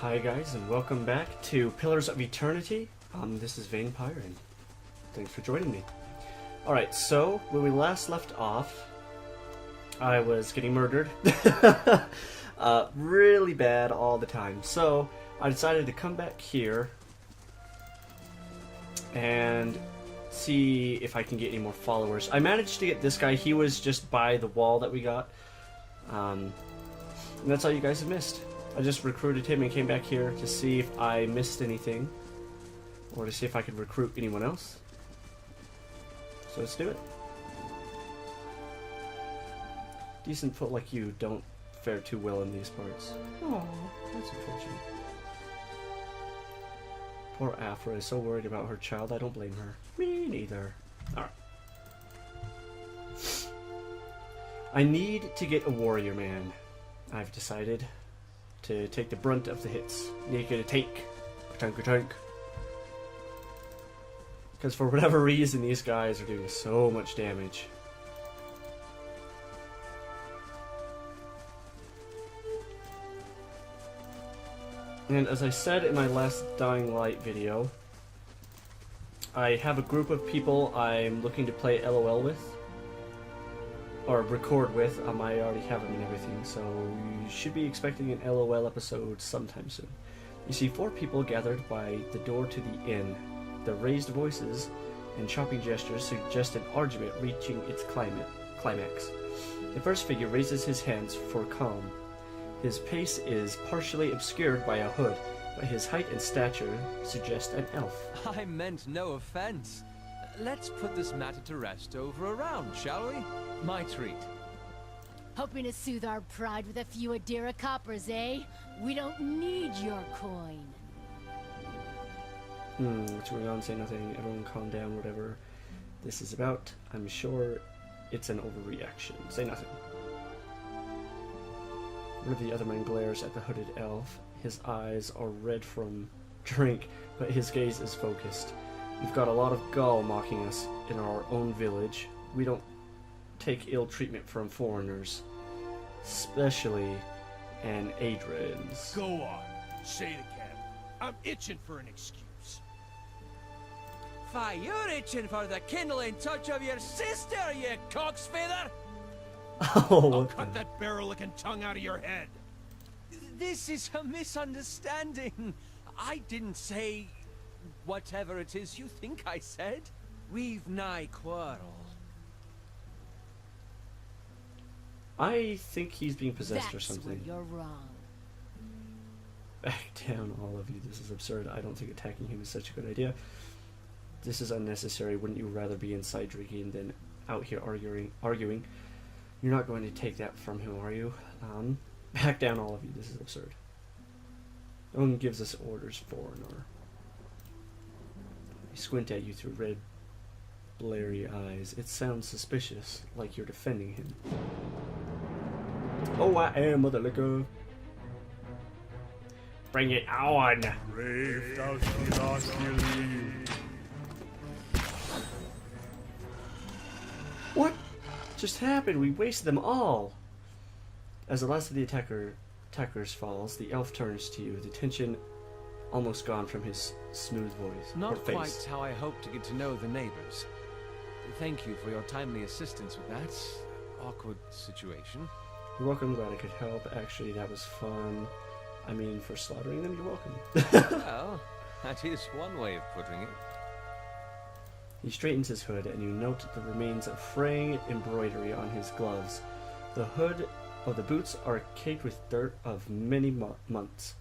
Hi guys, and welcome back to Pillars of Eternity. This is Vampire, and thanks for joining me. Alright, so when we last left off, I was getting murdered. Really bad all the time. So I decided to come back here and see if I can get any more followers. I managed to get this guy. He was just by the wall that we got. And that's all you guys have missed. I just recruited him and came back here to see if I missed anything, or to see if I could recruit anyone else. So let's do it. Decent folk like you don't fare too well in these parts. Oh, that's unfortunate. Poor Afra is so worried about her child. I don't blame her. Me neither. Alright. I need to get a warrior man. I've decided to take the brunt of the hits. Need to get a tank. A tank. Because for whatever reason, these guys are doing so much damage. And as I said in my last Dying Light video, I have a group of people I'm looking to play LOL with. Or record with. I already have them and everything, so you should be expecting an LOL episode sometime soon. You see 4 people gathered by the door to the inn. The raised voices and chopping gestures suggest an argument reaching its climax. The first figure raises his hands for calm. His face is partially obscured by a hood, but his height and stature suggest an elf. I meant no offense. Let's put this matter to rest over a round, shall we? My treat. Hoping to soothe our pride with a few Adira coppers, eh? We don't need your coin. What's going on? Say nothing. Everyone calm down, whatever this is about. I'm sure it's an overreaction. Say nothing. One of the other men glares at the hooded elf. His eyes are red from drink, but his gaze is focused. We've got a lot of gall mocking us in our own village. We don't take ill treatment from foreigners, especially an Adrian's. Go on, say it again. I'm itching for an excuse. Fie, you're itching for the kindling touch of your sister, you cock's feather! I'll cut that barrel-licking tongue out of your head. This is a misunderstanding. I didn't say whatever it is you think I said. We've nigh quarrel. I think he's being possessed or That's something. where you're wrong. Back down, all of you. This is absurd. I don't think attacking him is such a good idea. This is unnecessary. Wouldn't you rather be inside drinking than out here arguing? You're not going to take that from him, are you? Back down, all of you. This is absurd. No one gives us orders, foreigner. I squint at you through red, blurry eyes. It sounds suspicious, like you're defending him. Oh, I am, mother liquor. Bring it on! What just happened? We wasted them all! As the last of the attackers falls, the elf turns to you, the tension almost gone from his smooth voice. Not face. quite how I hoped to get to know the neighbors. Thank you for your timely assistance with that awkward situation. You're welcome, glad I could help. Actually, that was fun. I mean, for slaughtering them, you're welcome. Well, that is one way of putting it. He straightens his hood, and you note the remains of fraying embroidery on his gloves. The hood of the boots are caked with dirt of many months'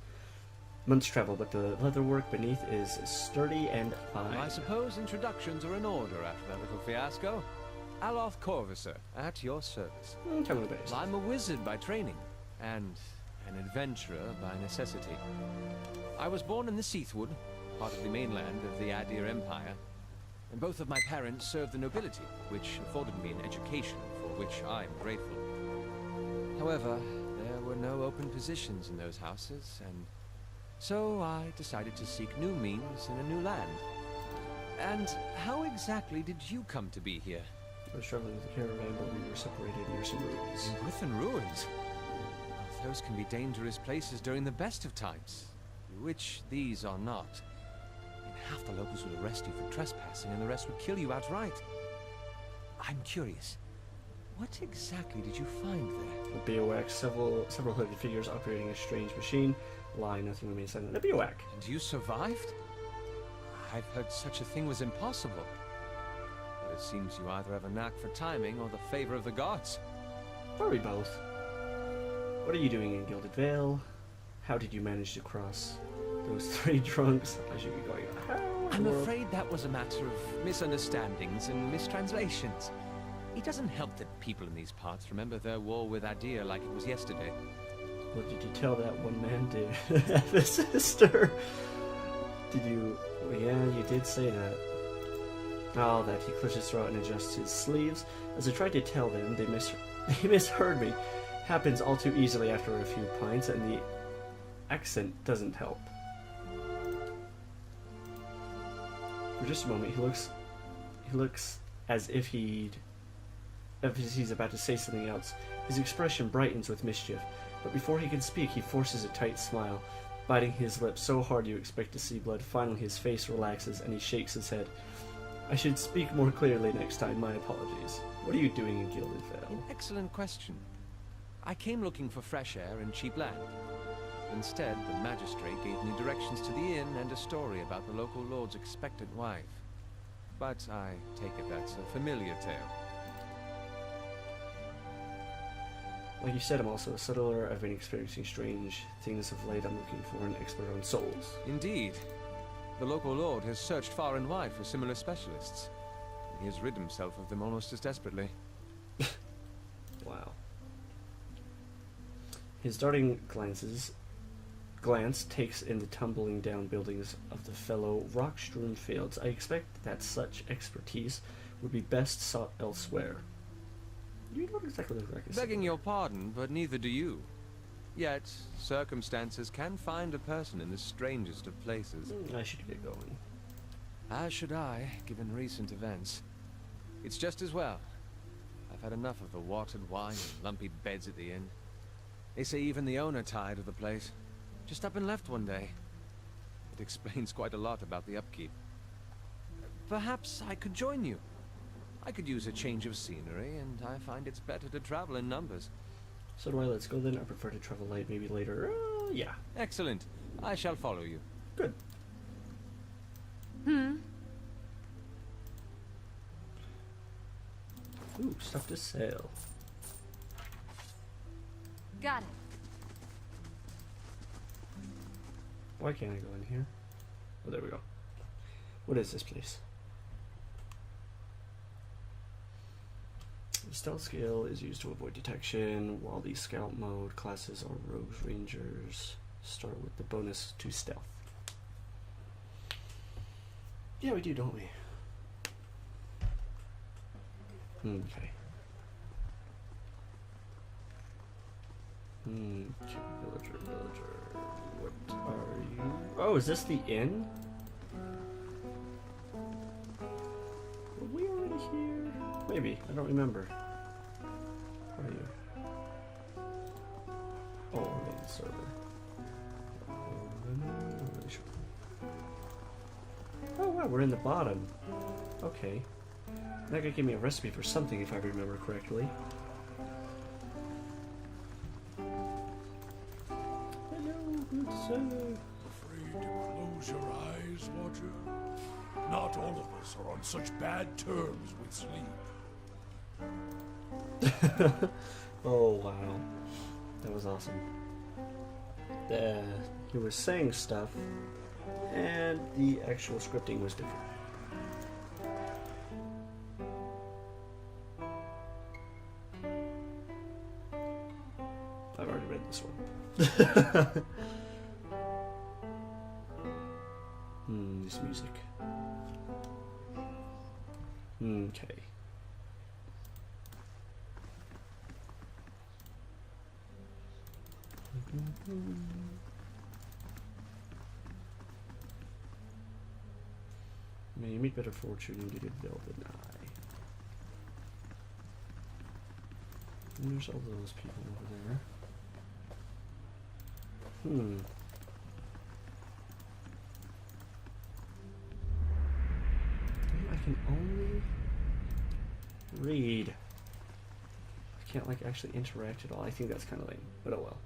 travel, but the leatherwork beneath is sturdy and fine. I suppose introductions are in order after that little fiasco. Aloth Corvisor, at your service. Tell me about it. I'm a wizard by training, and an adventurer by necessity. I was born in the Seathwood, part of the mainland of the Adir Empire, and both of my parents served the nobility, which afforded me an education for which I'm grateful. However, there were no open positions in those houses, and so I decided to seek new means in a new land. And how exactly did you come to be here? I was traveling with a caravan, but we were separated near some ruins. In Griffin ruins? Those can be dangerous places during the best of times. which these are not, then half the locals would arrest you for trespassing and the rest would kill you outright. I'm curious, what exactly did you find there? A bivouac, several hooded figures operating a strange machine. Lie, nothing remains silent. A bivouac. And you survived? I've heard such a thing was impossible. But it seems you either have a knack for timing or the favor of the gods. Probably both. What are you doing in Gilded Vale? How did you manage to cross those 3 drunks? I should be going, how in the I'm world? afraid that was a matter of misunderstandings and mistranslations. It doesn't help that people in these parts remember their war with Adir like it was yesterday. What did you tell that one man to have a sister? Did you... Well, yeah, you did say that. Oh, that he clears his throat and adjusts his sleeves. As I tried to tell them, they misheard me. Happens all too easily after a few pints, and the accent doesn't help. For just a moment, he looks as if he's about to say something else. His expression brightens with mischief, but before he can speak, he forces a tight smile, biting his lips so hard you expect to see blood. Finally, his face relaxes, and he shakes his head. I should speak more clearly next time. My apologies. What are you doing in Gilded Vale? An excellent question. I came looking for fresh air and cheap land. Instead, the magistrate gave me directions to the inn and a story about the local lord's expectant wife. But I take it that's a familiar tale. Like you said, I'm also a settler. I've been experiencing strange things of late. I'm looking for an expert on souls. Indeed. The local lord has searched far and wide for similar specialists. He has rid himself of them almost as desperately. Wow. His darting glance takes in the tumbling down buildings of the fellow rock-strewn fields. I expect that such expertise would be best sought elsewhere. You don't exactly look like a Begging your pardon, but neither do you. Yet, circumstances can find a person in the strangest of places. I should get going. As should I, given recent events. It's just as well. I've had enough of the watered wine and lumpy beds at the inn. They say even the owner tired of the place. Just up and left one day. It explains quite a lot about the upkeep. Perhaps I could join you. I could use a change of scenery, and I find it's better to travel in numbers. So do I. Let's go then. I prefer to travel light, maybe later. Yeah. Excellent. I shall follow you. Good. Ooh, stuff to sell. Got it. Why can't I go in here? Oh, there we go. What is this place? The stealth skill is used to avoid detection, while the scout mode classes or rogues rangers start with the bonus to stealth. Yeah, we do, don't we? Okay. Villager. What are you? Oh, is this the inn? Were we already here? Maybe. I don't remember. Where are you? Oh, main server. I'm not really sure. Oh, wow, we're in the bottom. Okay. That guy gave me a recipe for something, if I remember correctly. Hello, good sir. Afraid to close your eyes, Roger? Not all of us are on such bad terms with sleep. Oh, wow. That was awesome. He was saying stuff, and the actual scripting was different. I've already read this one. This music. Okay. May you meet better fortune in Gilded Vale than I. And there's all those people over there. I can only read. I can't, like, actually interact at all. I think that's kind of lame, but oh well.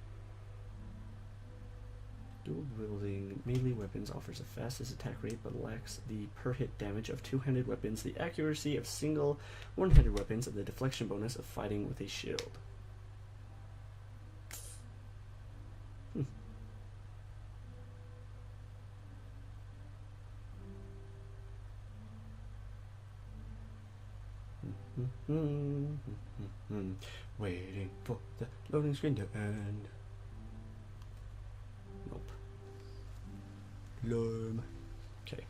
Dual-wielding melee weapons offers the fastest attack rate, but lacks the per-hit damage of two-handed weapons, the accuracy of single one-handed weapons, and the deflection bonus of fighting with a shield. Waiting for the loading screen to end. Nope. Lame. Okay.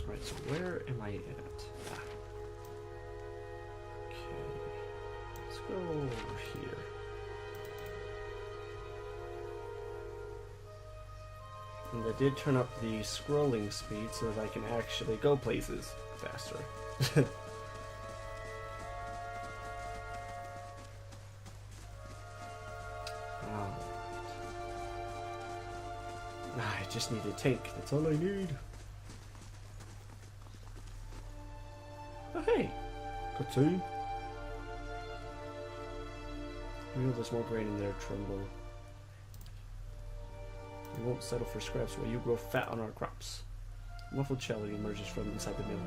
Alright, so where am I at? Ah. Okay. Let's go over here. And I did turn up the scrolling speed so that I can actually go places faster. I just need a tank. That's all I need. Oh hey! Cutscene. You know there's more grain in there, Trumbull. We won't settle for scraps while you grow fat on our crops. A muffled shouting emerges from inside the mill.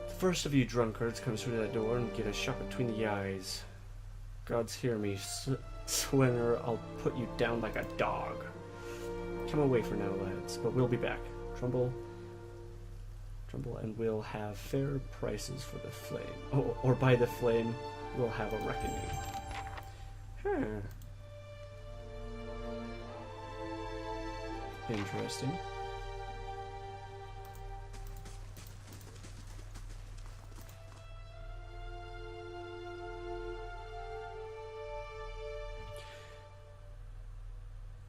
The first of you drunkards comes through that door and get a shot between the eyes. Gods hear me, Swinner, I'll put you down like a dog. Come away for now, lads, but we'll be back. Trumbull, and we'll have fair prices for the flame. Oh, or by the flame, we'll have a reckoning. Huh. Interesting.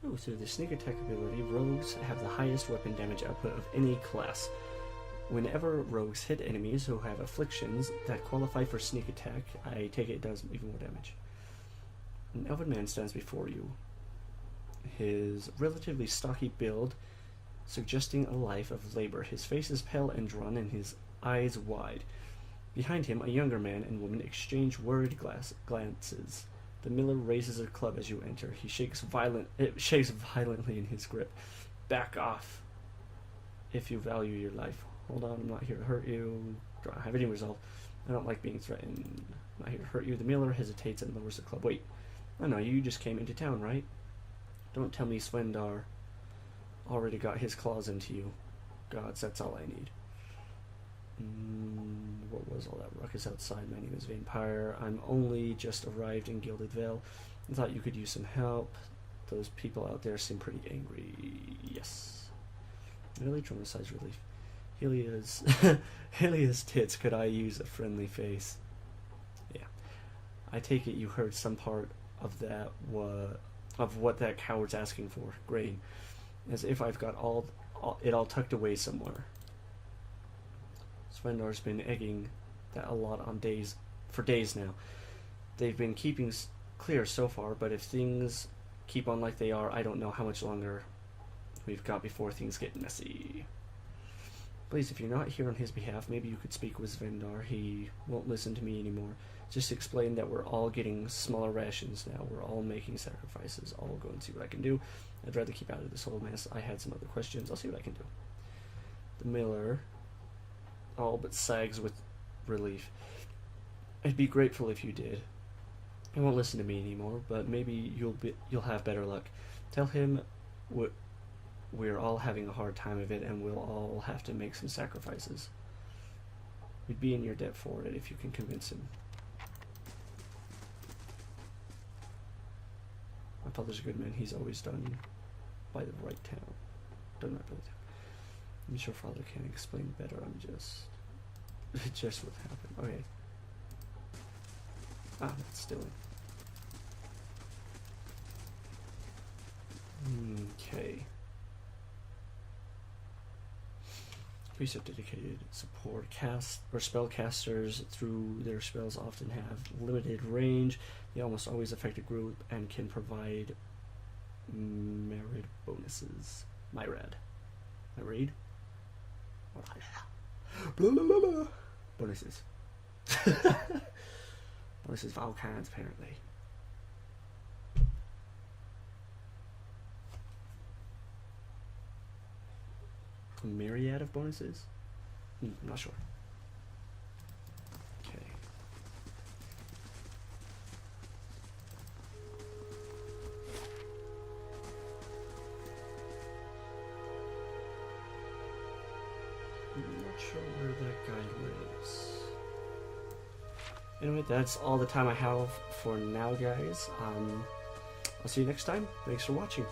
Oh, through the sneak attack ability, rogues have the highest weapon damage output of any class. Whenever rogues hit enemies who have afflictions that qualify for sneak attack, I take it does even more damage. An elven man stands before you. His relatively stocky build suggesting a life of labor. His face is pale and drawn and his eyes wide. Behind him, a younger man and woman exchange worried glances. The miller raises a club as you enter. He shakes violently in his grip. Back off, if you value your life. Hold on, I'm not here to hurt you. Don't have any resolve. I don't like being threatened. I'm not here to hurt you. The miller hesitates and lowers the club. Wait, I know you just came into town, right? Don't tell me Swendar already got his claws into you. Gods, that's all I need. What was all that ruckus outside? My name is Vampire. I'm only just arrived in Gilded Vale. I thought you could use some help. Those people out there seem pretty angry. Yes. Really traumatized relief. Helia's tits, could I use a friendly face? Yeah. I take it you heard some part of that of what that coward's asking for. Grain. As if I've got it all tucked away somewhere. Svendar's been egging that a lot for days now. They've been keeping clear so far, but if things keep on like they are, I don't know how much longer we've got before things get messy. Please, if you're not here on his behalf, maybe you could speak with Svendar. He won't listen to me anymore. Just explain that we're all getting smaller rations now. We're all making sacrifices. I'll go and see what I can do. I'd rather keep out of this whole mess. I had some other questions. I'll see what I can do. The miller all but sags with relief. I'd be grateful if you did. He won't listen to me anymore, but maybe you'll have better luck. Tell him we're all having a hard time of it, and we'll all have to make some sacrifices. We'd be in your debt for it if you can convince him. My father's a good man. He's always done by the right town. Done right by the town. I'm sure father can explain better. I'm just what happened. Okay. That's still okay. Priests of dedicated support. Spellcasters through their spells often have limited range. They almost always affect a group and can provide Merit bonuses. My red. My read? Blah, blah, blah, blah. Bonuses. Bonuses of all kinds, apparently. A myriad of bonuses? I'm not sure. Okay. I'm not sure where that guy lives. Anyway, that's all the time I have for now, guys. I'll see you next time. Thanks for watching.